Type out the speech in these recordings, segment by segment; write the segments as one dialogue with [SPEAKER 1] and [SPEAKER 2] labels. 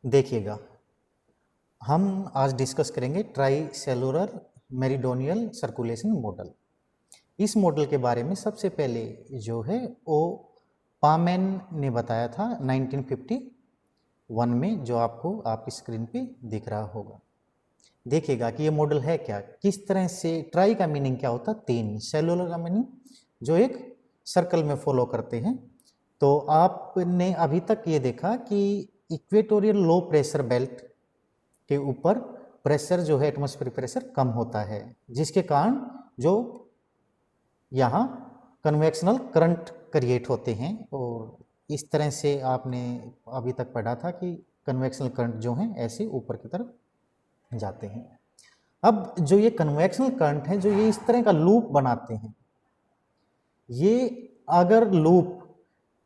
[SPEAKER 1] देखिएगा, हम आज डिस्कस करेंगे try cellular meridional circulation model. इस मॉडल के बारे में सबसे पहले जो है वो पामेन ने बताया था 1951 में, जो आपको आप स्क्रीन पे दिख रहा होगा। देखिएगा कि ये मॉडल है क्या, किस तरह से ट्राई का मीनिंग क्या होता है, 3 सेलुलर का मीनिंग जो एक सर्कल में फॉलो करते हैं। तो आपने अभी तक ये देखा कि इक्वेटोरियल लो प्रेशर बेल्ट के ऊपर प्रेशर जो है एटमॉस्फेरिक प्रेशर कम होता है, जिसके कारण जो यहाँ कन्वेक्शनल करंट क्रिएट होते हैं। और इस तरह से आपने अभी तक पढ़ा था कि कन्वेक्शनल करंट जो हैं ऐसे ऊपर की तरफ जाते हैं। अब जो ये कन्वेक्शनल करंट है, जो ये इस तरह का लूप बनाते हैं, ये अगर loop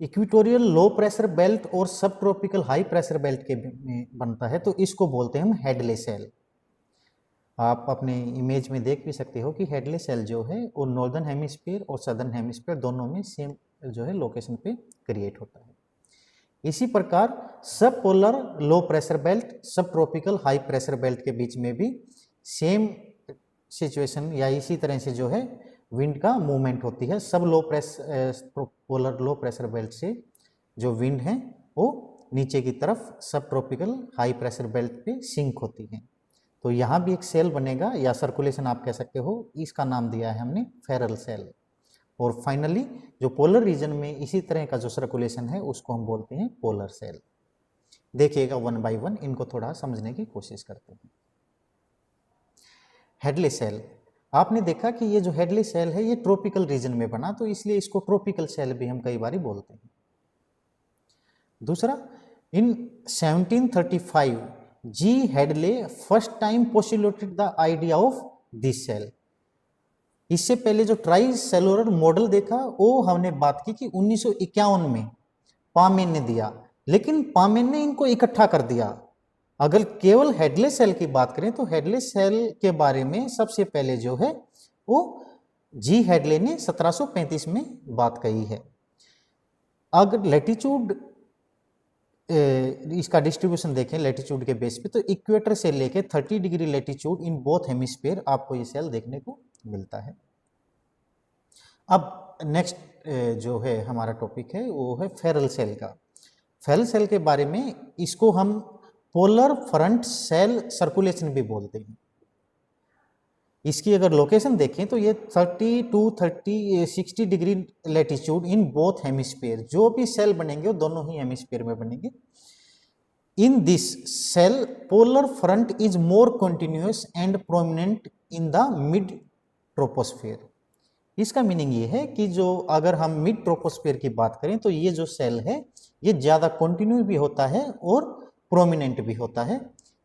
[SPEAKER 1] equatorial low pressure belt और सब ट्रॉपिकल हाई प्रेशर बेल्ट के में बनता है, तो इसको बोलते हैं हम हेडले सेल। आप अपने इमेज में देख भी सकते हो कि हेडले सेल जो है वो नॉर्दर्न हेमिस्फीयर और सदर्न हेमिस्फीयर दोनों में सेम जो है लोकेशन पे क्रिएट होता है। इसी प्रकार सब पोलर लो प्रेशर बेल्ट सब ट्रॉपिकल हाई प्रेशर बेल्ट के बीच में भी सेम सिचुएशन या इसी तरह से जो है विंड का मूवमेंट होती है। सब पोलर लो प्रेशर बेल्ट से जो विंड है वो नीचे की तरफ सब ट्रॉपिकल हाई प्रेशर बेल्ट पे सिंक होती है। तो यहाँ भी एक सेल बनेगा या सर्कुलेशन आप कह सकते हो, इसका नाम दिया है हमने फेरल सेल। और फाइनली जो पोलर रीजन में इसी तरह का जो सर्कुलेशन है उसको हम बोलते हैं पोलर सेल। देखिएगा वन बाय वन इनको थोड़ा समझने की कोशिश करते हैं। हेडले सेल, आपने देखा कि ये जो हेडले सेल है ये ट्रॉपिकल रीजन में बना, तो इसलिए इसको ट्रॉपिकल सेल भी हम कई बार बोलते हैं। दूसरा, in 1735 G Hadley first time postulated the idea of this cell. इससे पहले जो ट्राई सेलुलर मॉडल देखा वो हमने बात की कि 1951 में पामेन ने दिया, लेकिन पामेन ने इनको इकट्ठा कर दिया। अगर केवल हेडले सेल की बात करें तो हेडले सेल के बारे में सबसे पहले जो है वो जी हेडले ने 1735 में बात कही है। अगर लैटिट्यूड इसका डिस्ट्रीब्यूशन देखें लैटिट्यूड के बेस पे, तो इक्वेटर से लेके 30 degree latitude in both hemisphere आपको ये सेल देखने को मिलता है। अब नेक्स्ट जो है हमारा टॉपिक है वो है फेरल सेल का। फेरल सेल के बारे में इसको हम पोलर फ्रंट सेल सर्कुलेशन भी बोलते हैं। इसकी अगर लोकेशन देखें तो ये 30 to 60 degree latitude in both hemisphere, जो भी सेल बनेंगे वो दोनों ही हेमिस्फीयर में बनेंगे। In this cell polar front is more continuous and prominent in the mid troposphere. इसका मीनिंग ये है कि जो अगर हम मिड ट्रोपोस्फीयर की बात करें तो ये जो सेल है ये ज़्यादा कंटिन्यू भी होता है और प्रोमिनेंट भी होता है।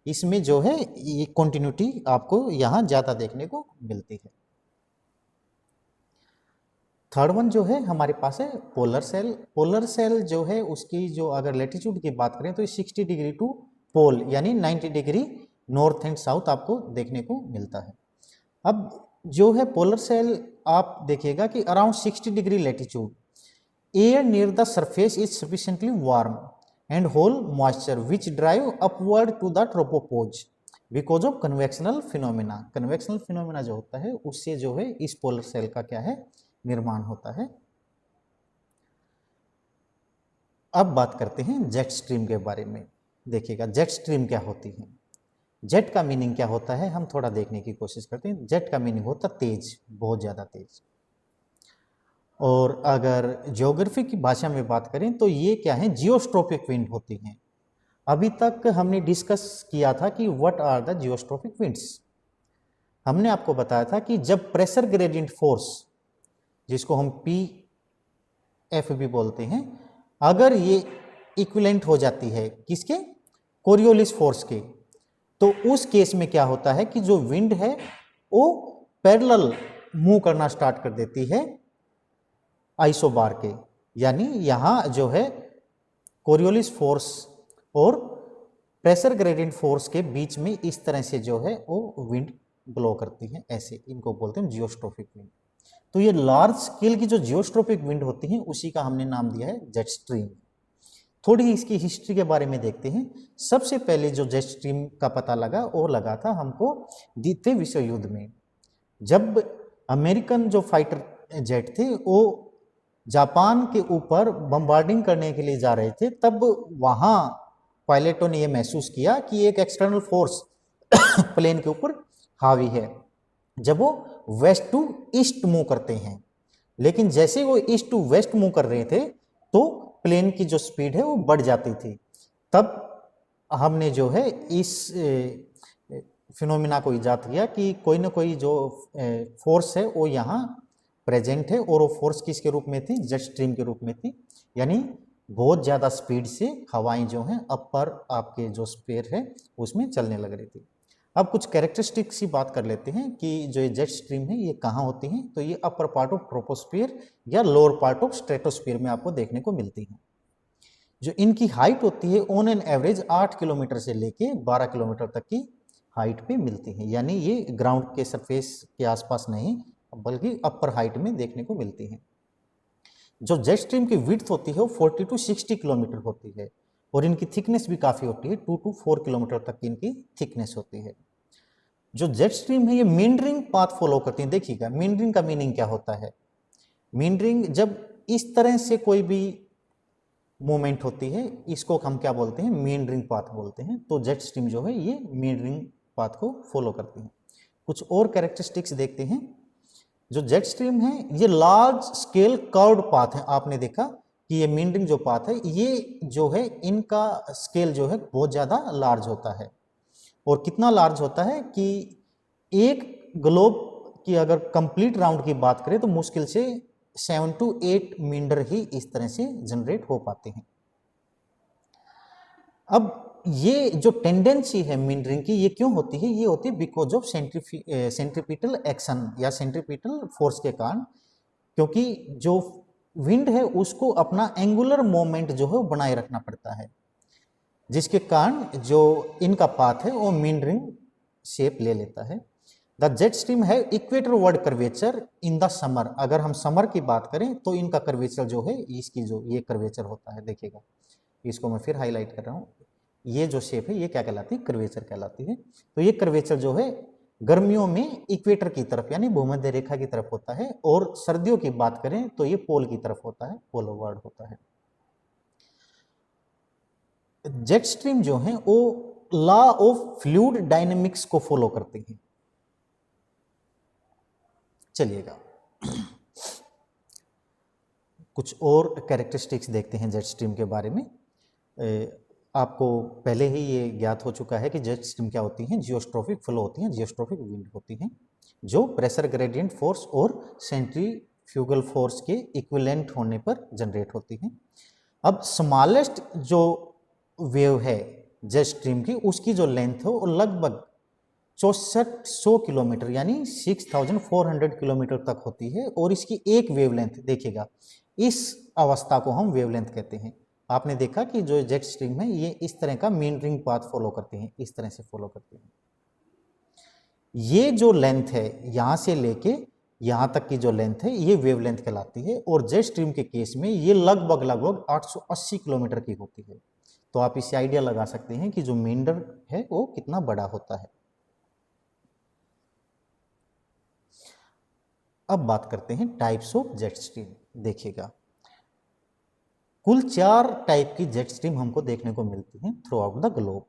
[SPEAKER 1] इसमें जो है ये कंटिन्यूटी आपको यहाँ ज़्यादा देखने को मिलती है। थर्ड वन जो है हमारे पास है पोलर सेल। पोलर सेल जो है उसकी जो अगर लैटिट्यूड की बात करें तो 60 डिग्री टू पोल यानी 90 डिग्री नॉर्थ एंड साउथ आपको देखने को मिलता है। अब जो है पोलर सेल आप देखिएगा कि around 60 degree latitude air near the surface is sufficiently warm and hold moisture which drive upward to the tropopause because of convectional phenomena. Convectional phenomena जो होता है उससे जो है इस पोलर सेल का क्या है निर्माण होता है। अब बात करते हैं जेट स्ट्रीम के बारे में। देखिएगा जेट स्ट्रीम क्या होती है, जेट का मीनिंग क्या होता है हम थोड़ा देखने की कोशिश करते हैं। जेट का मीनिंग होता तेज, बहुत ज़्यादा तेज। और अगर ज्योग्राफी की भाषा में बात करें तो ये क्या है जियोस्ट्रोपिक विंड होती हैं। अभी तक हमने डिस्कस किया था कि व्हाट आर द जियोस्ट्रोपिक विंड्स। हमने आपको बताया था कि जब प्रेशर ग्रेडियंट फोर्स जिसको हम PF भी बोलते हैं, अगर ये इक्विवेलेंट हो जाती है किसके, कोरियोलिस फोर्स के, तो उस केस में क्या होता है कि जो विंड है वो पैरेलल मूव करना स्टार्ट कर देती है आइसोबार के। यानी यहाँ जो है कोरियोलिस फोर्स और प्रेशर ग्रेडियंट फोर्स के बीच में इस तरह से जो है वो विंड ब्लो करती है, ऐसे इनको बोलते हैं जियोस्ट्रोपिक विंड। तो ये लार्ज स्केल की जो जियोस्ट्रोपिक विंड होती है उसी का हमने नाम दिया है जेट स्ट्रीम। थोड़ी इसकी हिस्ट्री के बारे में देखते हैं। सबसे पहले जो जेट स्ट्रीम का पता लगा वो लगा था हमको द्वितीय विश्व युद्ध में, जब अमेरिकन जो फाइटर जेट थे वो जापान के ऊपर बम्बार्डिंग करने के लिए जा रहे थे, तब वहाँ पायलटों ने ये महसूस किया कि एक एक्सटर्नल फोर्स प्लेन के ऊपर हावी है। जब वो वेस्ट टू ईस्ट मूव करते हैं, लेकिन जैसे वो ईस्ट टू वेस्ट मूव कर रहे थे तो प्लेन की जो स्पीड है वो बढ़ जाती थी। तब हमने जो है इस फिनोमिना को इजाद किया कि कोई ना कोई जो फोर्स है वो यहाँ प्रेजेंट है, और वो फोर्स किसके रूप में थी? जेट स्ट्रीम के रूप में थी। यानी बहुत ज़्यादा स्पीड से हवाएं जो हैं अपर आपके जो स्फीयर है उसमें चलने लग रही थी। अब कुछ कैरेक्टरिस्टिक्स की बात कर लेते हैं कि जो ये जेट स्ट्रीम है ये कहाँ होती हैं। तो ये अपर पार्ट ऑफ ट्रोपोस्फीयर या लोअर पार्ट ऑफ स्ट्रेटोस्फीयर में आपको देखने को मिलती हैं। जो इनकी हाइट होती है ऑन एन एवरेज 8 किलोमीटर से लेके 12 किलोमीटर तक की हाइट पे मिलती है। यानी ये ग्राउंड के सरफेस के आसपास नहीं बल्कि अपर हाइट में देखने को मिलती है। जो जेट स्ट्रीम की विड्थ होती है वो 40 टू 60 किलोमीटर होती है, और इनकी थिकनेस भी काफ़ी होती है, 2 टू 4 किलोमीटर तक की इनकी थिकनेस होती है। जो जेट स्ट्रीम है ये मींडरिंग पाथ फॉलो करती है। देखिएगा मींडरिंग का मीनिंग क्या होता है। मींडरिंग जब इस तरह से कोई भी मूवमेंट होती है इसको हम क्या बोलते हैं? मींडरिंग पाथ बोलते हैं। तो जेट स्ट्रीम जो है ये मींडरिंग पाथ को फॉलो करती है। कुछ और कैरेक्टरिस्टिक्स देखते हैं। जो जेट स्ट्रीम है ये लार्ज स्केल कर्व्ड पाथ है। आपने देखा कि ये मींडरिंग जो पाथ है ये जो है इनका स्केल जो है बहुत ज़्यादा लार्ज होता है, और कितना लार्ज होता है कि एक ग्लोब की अगर कंप्लीट राउंड की बात करें तो मुश्किल से 7 टू 8 मींडर ही इस तरह से जनरेट हो पाते हैं। अब ये जो टेंडेंसी है मींडरिंग की ये क्यों होती है? ये होती है बिकॉज ऑफ सेंट्रीपिटल एक्शन या सेंट्रीपिटल फोर्स के कारण, क्योंकि जो विंड है उसको अपना एंगुलर मोमेंट जो है वो बनाए रखना पड़ता है, जिसके कारण जो इनका पाथ है वो मींडरिंग शेप ले लेता है। द जेट स्ट्रीम है equator word curvature in the summer. अगर हम समर की बात करें तो इनका कर्वेचर जो है इसकी जो ये कर्वेचर होता है, देखिएगा इसको मैं फिर हाईलाइट कर रहा हूँ। ये जो शेप है ये क्या कहलाती है? कर्वेचर कहलाती है। तो ये कर्वेचर जो है गर्मियों में इक्वेटर की तरफ यानी भूमध्य रेखा की तरफ होता है, और सर्दियों की बात करें तो ये पोल की तरफ होता है, पोलर वर्ड होता है। जेट स्ट्रीम जो है वो लॉ ऑफ फ्लूइड डायनेमिक्स को फॉलो करते हैं। चलिएगा कुछ और कैरेक्टरिस्टिक्स देखते हैं जेट स्ट्रीम के बारे में। आपको पहले ही ये ज्ञात हो चुका है कि जेट स्ट्रीम क्या होती हैं? जियोस्ट्रोफिक फ्लो होती हैं, जियोस्ट्रोफिक विंड होती हैं, जो प्रेशर ग्रेडियंट फोर्स और सेंट्रीफ्यूगल फोर्स के इक्विवेलेंट होने पर जनरेट होती हैं। अब स्मॉलेस्ट जो वेव है जेट स्ट्रीम की उसकी जो लेंथ है वो लगभग 6400 किलोमीटर यानी 6400 किलोमीटर तक होती है, और इसकी एक वेवलेंथ देखिएगा, इस अवस्था को हम वेवलेंथ कहते हैं। आपने देखा कि जो जेट स्ट्रीम है ये इस तरह का मींडरिंग पाथ फॉलो करते हैं, इस तरह से फॉलो करते हैं। ये जो लेंथ है यहाँ से लेके यहाँ तक की जो लेंथ है ये वेवलेंथ कहलाती है, और जेट स्ट्रीम के केस में ये लगभग 880 किलोमीटर की होती है। तो आप इससे आइडिया लगा सकते हैं कि जो मींडर है वो कितना बड़ा होता है। अब बात करते हैं टाइप्स ऑफ जेट स्ट्रीम। देखिएगा कुल 4 टाइप की जेट स्ट्रीम हमको देखने को मिलती हैं through out the globe.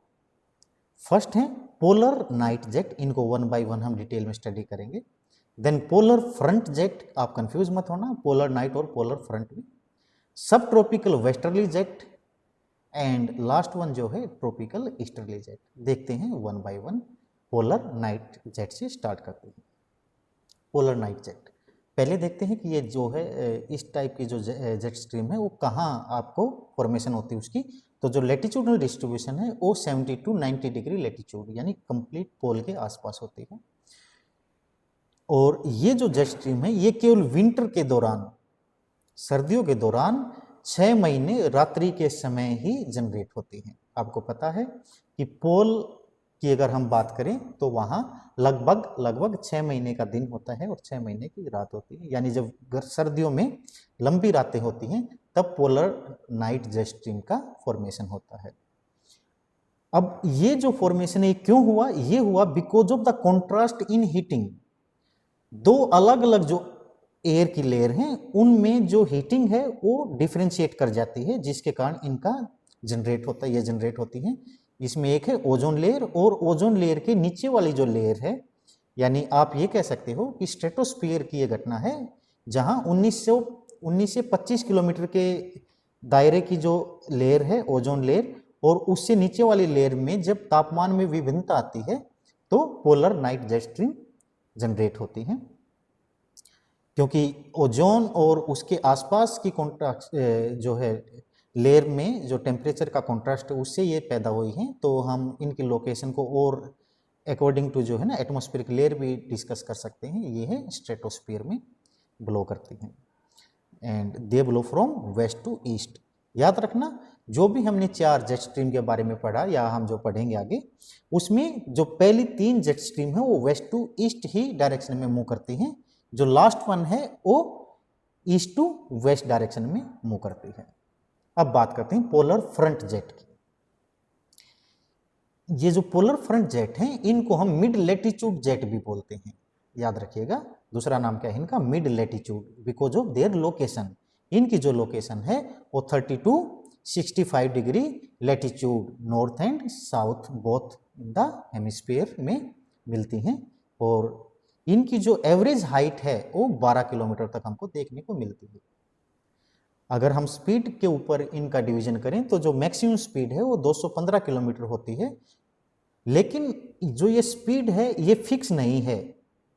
[SPEAKER 1] First है पोलर नाइट जेट, इनको 1 बाय 1 हम डिटेल में स्टडी करेंगे। देन पोलर फ्रंट जेट, आप कंफ्यूज मत होना पोलर नाइट और पोलर फ्रंट में। सब tropical westerly jet, and last one जो है ट्रॉपिकल ईस्टर्ली जेट। देखते हैं 1 बाय 1। पोलर नाइट जेट से स्टार्ट करते हैं। पोलर नाइट जेट पहले देखते हैं कि ये जो है इस टाइप की जो जेट स्ट्रीम है वो कहाँ आपको फॉर्मेशन होती है उसकी। तो जो लेटीट्यूडनल डिस्ट्रीब्यूशन है वो 70 टू 90 डिग्री लेटीट्यूड यानी कंप्लीट पोल के आसपास होती है। और ये जो जेट स्ट्रीम है ये केवल विंटर के दौरान, सर्दियों के दौरान 6 महीने रात्रि के समय ही जनरेट होती है। आपको पता है कि पोल की अगर हम बात करें तो वहाँ लगभग 6 महीने का दिन होता है और 6 महीने की रात होती है। यानी जब सर्दियों में लंबी रातें होती हैं तब पोलर नाइट जेट स्ट्रीम का फॉर्मेशन होता है। अब ये जो फॉर्मेशन है क्यों हुआ? ये हुआ because of the contrast in heating. दो अलग अलग जो एयर की लेयर हैं उनमें जो हीटिंग है वो डिफरेंशिएट कर जाती है, जिसके कारण इनका जनरेट होता है, ये जनरेट होती है। इसमें एक है ओजोन लेयर, और ओजोन लेयर के नीचे वाली जो लेयर है, यानी आप ये कह सकते हो कि स्ट्रेटोस्फीयर की ये घटना है, जहां 19 से 25 किलोमीटर के दायरे की जो लेयर है ओजोन लेयर, और उससे नीचे वाली लेयर में जब तापमान में विभिन्नता आती है तो polar night jet stream generate होती है। क्योंकि ओजोन और उसके आसपास की कॉन्ट्रास्ट जो है लेयर में जो टेम्परेचर का कॉन्ट्रास्ट है उससे ये पैदा हुई है, तो हम इनकी लोकेशन को और अकॉर्डिंग टू जो है ना एटमॉस्फेरिक लेयर भी डिस्कस कर सकते हैं। ये है स्ट्रेटोस्फीयर में ब्लो करती हैं, and they blow from west to east. याद रखना, जो भी हमने 4 जेट स्ट्रीम के बारे में पढ़ा या हम जो पढ़ेंगे आगे, उसमें जो पहली 3 जेट स्ट्रीम है वो वेस्ट टू ईस्ट ही डायरेक्शन में मूव करती हैं, जो लास्ट वन है वो ईस्ट टू वेस्ट डायरेक्शन में मूव करती है। अब बात करते हैं पोलर फ्रंट जेट की। ये जो पोलर फ्रंट जेट हैं इनको हम मिड लेटीट्यूड जेट भी बोलते हैं, याद रखिएगा। दूसरा नाम क्या है इनका? Mid latitude, because of their location. इनकी जो लोकेशन है वो 30 to 65 degree latitude north and south both in the hemisphere में मिलती हैं, और इनकी जो एवरेज हाइट है वो 12 किलोमीटर तक हमको देखने को मिलती है। अगर हम स्पीड के ऊपर इनका डिवीजन करें तो जो मैक्सिमम स्पीड है वो 215 किलोमीटर होती है, लेकिन जो ये स्पीड है ये फिक्स नहीं है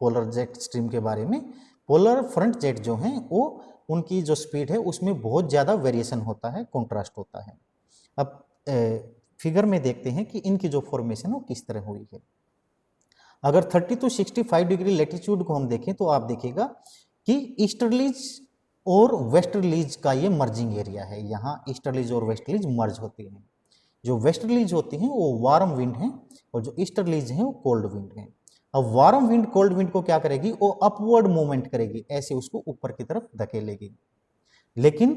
[SPEAKER 1] पोलर जेट स्ट्रीम के बारे में। पोलर फ्रंट जेट जो हैं वो उनकी जो स्पीड है उसमें बहुत ज़्यादा वेरिएशन होता है, कॉन्ट्रास्ट होता है। अब फिगर में देखते हैं कि इनकी जो फॉर्मेशन वो किस तरह हुई है। अगर 30 to 65 डिग्री लेटीट्यूड को हम देखें तो आप देखिएगा कि ईस्टर्लीज और वेस्टर्लीज का ये मर्जिंग एरिया है। यहाँ ईस्टर्लीज और वेस्टर्लीज मर्ज होती हैं। जो वेस्टर्लीज होती हैं वो वार्म विंड हैं, और जो ईस्टर्लीज हैं वो कोल्ड विंड हैं। अब वार्म विंड कोल्ड विंड को क्या करेगी? वो अपवर्ड मूवमेंट करेगी, ऐसे उसको ऊपर की तरफ धकेलेगी। लेकिन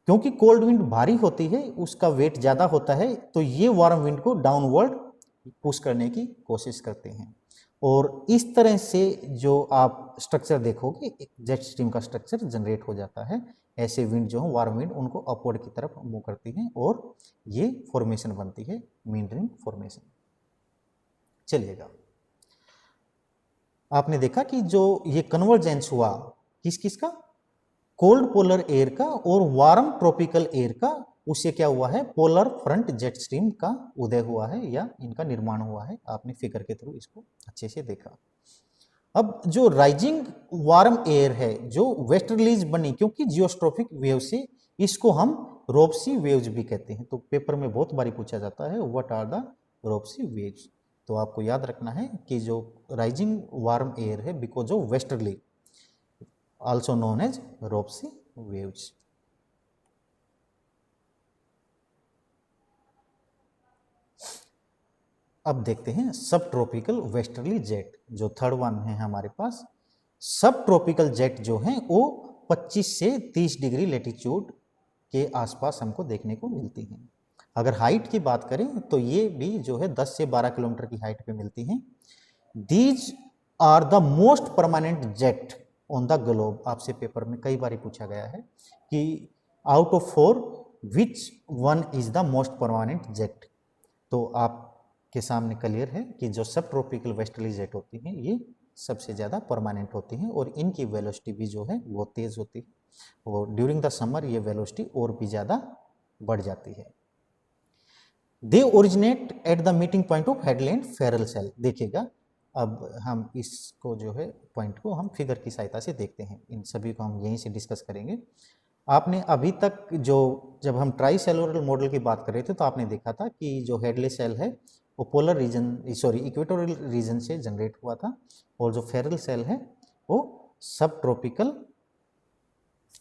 [SPEAKER 1] क्योंकि कोल्ड विंड भारी होती है, उसका वेट ज़्यादा होता है, तो ये वार्म विंड को डाउनवर्ड पुश करने की कोशिश करते हैं। और इस तरह से जो आप स्ट्रक्चर देखोगे जेट स्ट्रीम का स्ट्रक्चर जनरेट हो जाता है। ऐसे विंड जो है वार्म विंड उनको अपवर्ड की तरफ मूव करती हैं और ये फॉर्मेशन बनती है मींडरिंग फॉर्मेशन। चलिएगा, आपने देखा कि जो ये कन्वर्जेंस हुआ किस किस का? कोल्ड पोलर एयर का और वार्म ट्रॉपिकल एयर का, उससे क्या हुआ है? पोलर फ्रंट जेट स्ट्रीम का उदय हुआ है या इनका निर्माण हुआ है। आपने फिगर के थ्रू इसको अच्छे से देखा। अब जो राइजिंग वार्म एयर है जो वेस्टर्लीज बनी, क्योंकि जियोस्ट्रोफिक वेव से, इसको हम रोपसी वेव्स भी कहते हैं। तो पेपर में बहुत बारी पूछा जाता है व्हाट आर द रोपसी वेव्स। तो आपको याद रखना है कि जो राइजिंग वार्म एयर है because of westerly, also known as रोपसी waves। अब देखते हैं सब ट्रॉपिकल वेस्टर्ली जेट, जो थर्ड वन है हमारे पास। सब ट्रॉपिकल जेट जो हैं वो 25 से 30 डिग्री लेटीट्यूड के आसपास हमको देखने को मिलती हैं। अगर हाइट की बात करें तो ये भी जो है 10 से 12 किलोमीटर की हाइट पे मिलती हैं। These are the most permanent jet on the globe. आपसे पेपर में कई बार पूछा गया है कि out of 4 which one is the most permanent jet. तो आपके सामने क्लियर है कि जो सब ट्रॉपिकल वेस्टर्ली जेट होती हैं ये सबसे ज़्यादा परमानेंट होती हैं, और इनकी वेलोसिटी भी जो है वो तेज़ होती है, और ड्यूरिंग द समर ये वेलोसिटी और भी ज़्यादा बढ़ जाती है। They originate at the meeting point of Hadley Ferrel cell. देखिएगा, अब हम इसको जो है पॉइंट को हम फिगर की सहायता से देखते हैं। इन सभी को हम यहीं से डिस्कस करेंगे। आपने अभी तक जो जब हम ट्राई सेलुलर मॉडल की बात कर रहे थे तो आपने देखा था कि जो हेडले सेल है वो पोलर रीजन इक्वेटोरियल रीजन से जनरेट हुआ था, और जो फेरल सेल है वो सब ट्रॉपिकल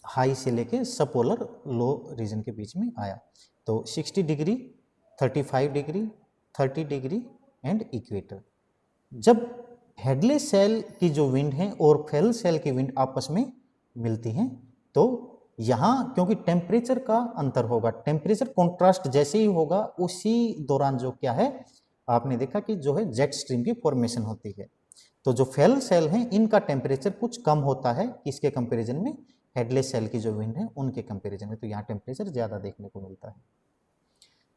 [SPEAKER 1] हाई से लेके सब पोलर लो रीजन के बीच में आया। तो 60 degree, 35 degree, 30 degree and equator. जब हेडले सेल की जो विंड है और फेरल सेल की विंड आपस में मिलती हैं तो यहाँ क्योंकि टेम्परेचर का अंतर होगा, टेम्परेचर कॉन्ट्रास्ट जैसे ही होगा उसी दौरान जो क्या है आपने देखा कि जो है जेट स्ट्रीम की फॉर्मेशन होती है। तो जो फेल सेल हैं इनका टेम्परेचर कुछ कम होता है किसके कंपैरिजन में, हेडलेस सेल की जो विंड है उनके कंपैरिजन में, तो यहाँ टेम्परेचर ज़्यादा देखने को मिलता है।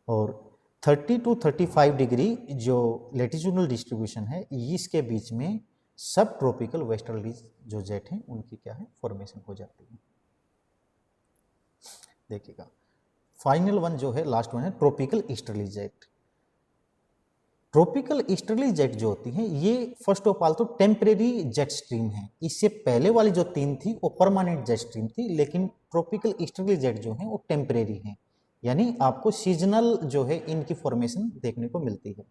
[SPEAKER 1] और 30 to 35 डिग्री जो लेटिट्यूडनल डिस्ट्रीब्यूशन है इसके बीच में सब ट्रॉपिकल वेस्टर्लीज जो जेट हैं उनकी क्या है फॉर्मेशन हो जाती है। देखिएगा फाइनल वन जो है लास्ट वन है tropical easterly jet. Tropical easterly jet जो होती है ये फर्स्ट ऑफ ऑल तो टेम्परेरी जेट स्ट्रीम है। इससे पहले वाली जो तीन थी वो परमानेंट जेट स्ट्रीम थी, लेकिन ट्रॉपिकल ईस्टर्ली जेट जो है वो टेम्परेरी है, यानी आपको सीजनल जो है इनकी फॉर्मेशन देखने को मिलती है।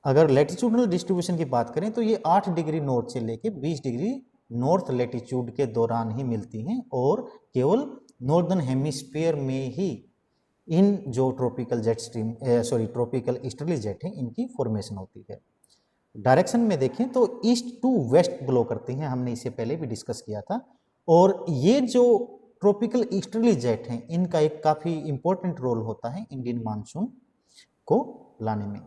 [SPEAKER 1] अगर लैटिट्यूडनल डिस्ट्रीब्यूशन की बात करें तो ये 8 डिग्री नॉर्थ से लेके 20 डिग्री नॉर्थ लैटिट्यूड के दौरान ही मिलती हैं और केवल नॉर्दर्न हेमिस्फीयर में ही इन जो tropical jet stream tropical easterly jet हैं इनकी फॉर्मेशन होती है। डायरेक्शन में देखें तो ईस्ट टू वेस्ट ब्लो करती हैं, हमने इसे पहले भी डिस्कस किया था। और ये जो ट्रॉपिकल ईस्टर्ली जेट हैं इनका एक काफ़ी इंपॉर्टेंट रोल होता है इंडियन मानसून को लाने में।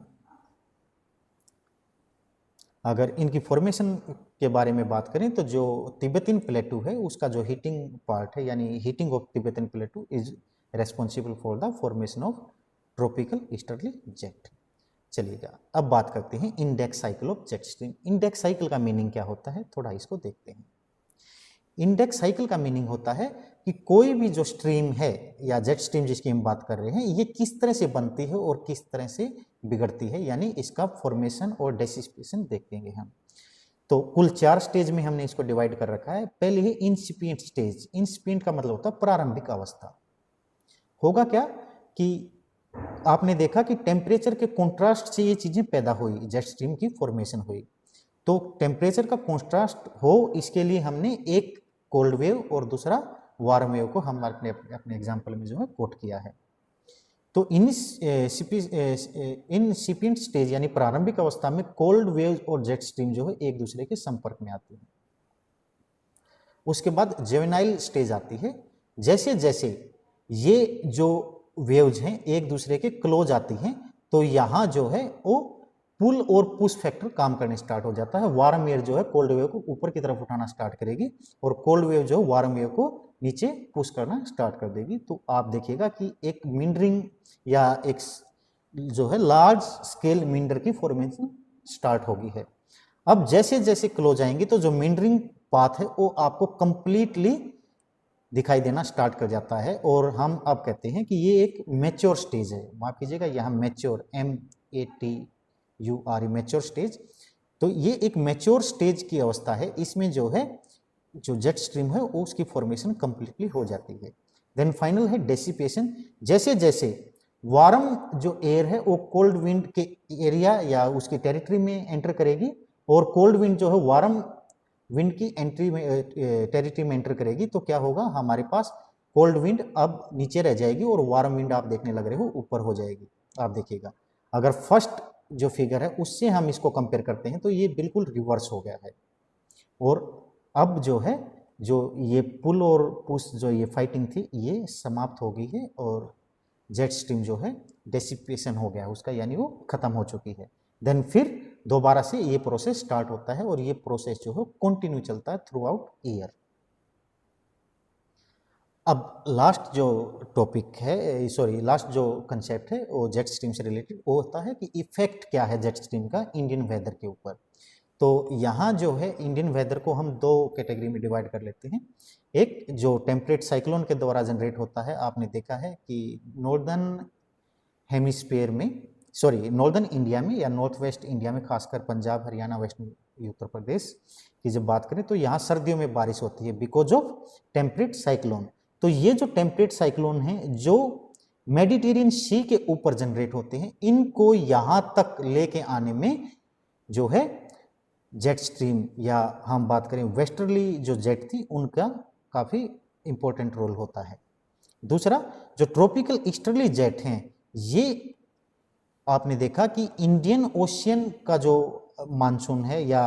[SPEAKER 1] अगर इनकी फॉर्मेशन के बारे में बात करें तो जो तिब्बतियन प्लेटू है उसका जो हीटिंग पार्ट है, यानी heating of Tibetan प्लेटू is responsible for the formation of tropical easterly jet. चलिएगा अब बात करते हैं index cycle of jet stream. Index cycle का मीनिंग क्या होता है, थोड़ा इसको देखते हैं। इंडेक्स साइकिल का मीनिंग होता है कि कोई भी जो स्ट्रीम है या जेट स्ट्रीम जिसकी हम बात कर रहे हैं ये किस तरह से बनती है और किस तरह से बिगड़ती है, यानी इसका फॉर्मेशन और डेसिपेशन देखेंगे हम। तो कुल 4 स्टेज में हमने इसको डिवाइड कर रखा है। पहले है इंसिपिएंट स्टेज। इंसिपिएंट का मतलब होता है प्रारंभिक अवस्था। होगा क्या कि आपने देखा कि टेम्परेचर के कॉन्ट्रास्ट से ये चीजें पैदा हुई, जेट स्ट्रीम की फॉर्मेशन हुई। तो टेम्परेचर का कॉन्ट्रास्ट हो इसके लिए हमने एक कोल्ड वेव और दूसरा वार्म वेव को हम अपने एग्जाम्पल में जो है कोट किया है। तो इंसिपिएंट स्टेज यानी प्रारंभिक अवस्था में कोल्ड वेव और जेट स्ट्रीम जो है एक दूसरे के संपर्क में आती है। उसके बाद जुवेनाइल स्टेज आती है। जैसे जैसे ये जो वेव्स हैं एक दूसरे के क्लोज आती हैं तो यहाँ जो है वो पुल और पुश फैक्टर काम करने स्टार्ट हो जाता है। वार्म वेव जो है कोल्ड वेव को ऊपर की तरफ उठाना स्टार्ट करेगी और कोल्ड वेव जो है वार्म वेव को नीचे पुश करना स्टार्ट कर देगी। तो आप देखिएगा कि एक मिंडरिंग या एक जो है लार्ज स्केल मिंडर की फॉर्मेशन स्टार्ट होगी है। अब जैसे जैसे क्लोज आएंगे तो जो मिंडरिंग पाथ है वो आपको कंप्लीटली दिखाई देना स्टार्ट कर जाता है और हम अब कहते हैं कि ये एक मैच्योर स्टेज है। माफ कीजिएगा यहाँ मैच्योर MATURE मैच्योर स्टेज। तो ये एक मैच्योर स्टेज की अवस्था है, इसमें जो है जो जेट स्ट्रीम है उसकी फॉर्मेशन कंप्लीटली हो जाती है। देन फाइनल है डेसिपेशन। जैसे जैसे वार्म जो एयर है वो कोल्ड विंड के एरिया या उसकी टेरिटरी में एंटर करेगी और कोल्ड विंड जो है वार्म विंड की एंट्री में टेरिटरी में एंटर करेगी तो क्या होगा, हमारे पास कोल्ड विंड अब नीचे रह जाएगी और वार्म विंड आप देखने लग रहे हो ऊपर हो जाएगी। आप देखिएगा अगर फर्स्ट जो फिगर है उससे हम इसको कंपेयर करते हैं तो ये बिल्कुल रिवर्स हो गया है और अब जो है जो ये पुल और पुश जो ये फाइटिंग थी ये समाप्त हो गई है और जेट स्ट्रीम जो है डेसिपेशन हो गया है उसका, यानी वो खत्म हो चुकी है। देन फिर दोबारा से ये प्रोसेस स्टार्ट होता है और ये प्रोसेस जो है कंटिन्यू चलता है थ्रू आउट ईयर। अब लास्ट जो टॉपिक है लास्ट जो कंसेप्ट है वो जेट स्ट्रीम से रिलेटेड वो होता है कि इफेक्ट क्या है जेट स्ट्रीम का इंडियन वेदर के ऊपर। तो यहाँ जो है इंडियन वेदर को हम 2 कैटेगरी में डिवाइड कर लेते हैं। एक जो टेम्परेट साइक्लोन के द्वारा जनरेट होता है, आपने देखा है कि नॉर्दर्न हेमिस्फीयर में नॉर्दर्न इंडिया में या नॉर्थ वेस्ट इंडिया में, खासकर पंजाब हरियाणा वेस्ट उत्तर प्रदेश की जब बात करें तो यहाँ सर्दियों में बारिश होती है बिकॉज ऑफ टेम्परेट साइक्लोन। तो ये जो टेम्परेट साइक्लोन है जो मेडिटेरियन सी के ऊपर जनरेट होते हैं, इनको यहाँ तक लेके आने में जो है जेट स्ट्रीम या हम बात करें वेस्टर्ली जो जेट थी उनका काफ़ी इंपॉर्टेंट रोल होता है। दूसरा जो ट्रॉपिकल ईस्टर्ली जेट हैं ये आपने देखा कि इंडियन ओशियन का जो मानसून है या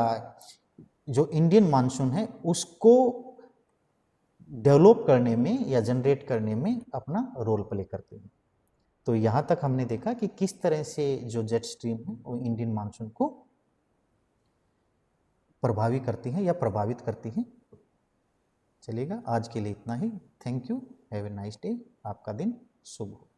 [SPEAKER 1] जो इंडियन मानसून है उसको डेवलप करने में या जनरेट करने में अपना रोल प्ले करते हैं। तो यहाँ तक हमने देखा कि किस तरह से जो जेट स्ट्रीम है वो इंडियन मानसून को प्रभावी करती है या प्रभावित करती है। चलेगा, आज के लिए इतना ही। Thank you, have a nice day. आपका दिन शुभ हो।